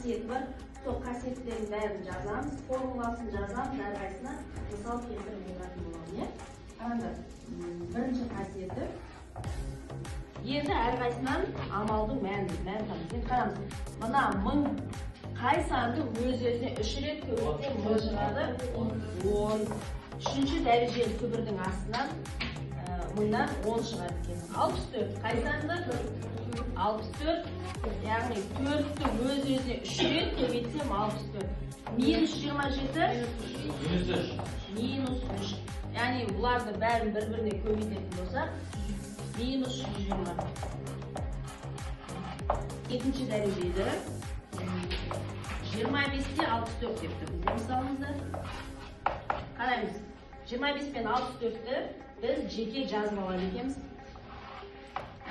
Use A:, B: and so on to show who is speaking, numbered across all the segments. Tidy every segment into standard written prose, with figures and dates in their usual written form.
A: қасиеті бар. Сол қасиеттерін бәрін жазамыз, формуласын жазамыз, әрқайсысына мысал келтіріп отыратын боламын, иә? Қараңдар, бірінші қасиеті. Енді әрқайсынан амалдың мәнін танымыз. Қараңыз, мына 1000 қай санды өз-өзіне 3 рет көбейтсе 1000 шығады. 10. Үшінші дәрежелі түбірдің астынан 1000-нан 10 шығады екен. 64. Қай санды? 64. Яғни 4-ті өз-өзіне 3 рет көбейтсем 64. Минус 27. Минус 3. Яғни бұларды бәрін бір-біріне көбейтетін болсақ, минус 120. Екінші дәрежелі 25-те 64 депті. Бізде мысалымызда қараймыз. 25 пен 64-ті біз жеке жазып алады екенбіз.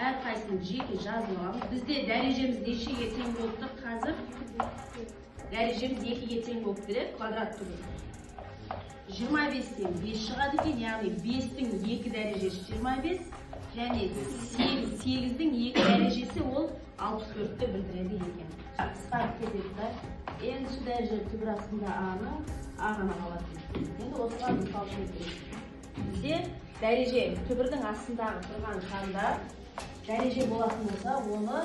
A: Әрқайсысын жеке жазып аламыз. Бізде дәрежеміз нешеге тең болып тұр қазір? Дәрежеміз 2-ге тең болып тұр, квадрат түгіл. 25-тен 5 шығады екен, яғни 5-тің 2 дәрежесі 25, және 8-дің 2 дәрежесі ол 64-ті білдіреді екен. Қысқарып кетеді. Енші дәрежелі түбір астында ағана қалады. Енді осыған мысал келтірейік. Бізде дәреже түбірдің астындағы тұрған санда дәреже болатын болса, оны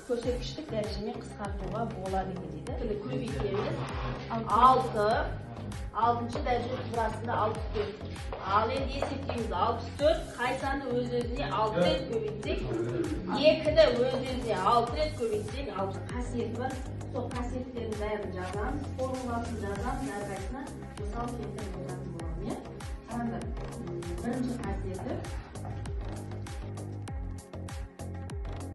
A: көрсеткіштік дәрежемен қысқартуға болады екен дейді. Көбейтеміз. 6-шы дәреже түбір астында 64. Ал енді есептейміз. 64 қай санды өз-өзіне 6 рет көбейтсек, 2-ді өз-өзіне 6 рет көбейтсек, қасиеті бар. Сол қасиеттерін бәрін жазамыз, формуласын жазамыз, әрқайсысына мысал келтіріп отыратын боламын. Қараңдар, бірінші қасиеті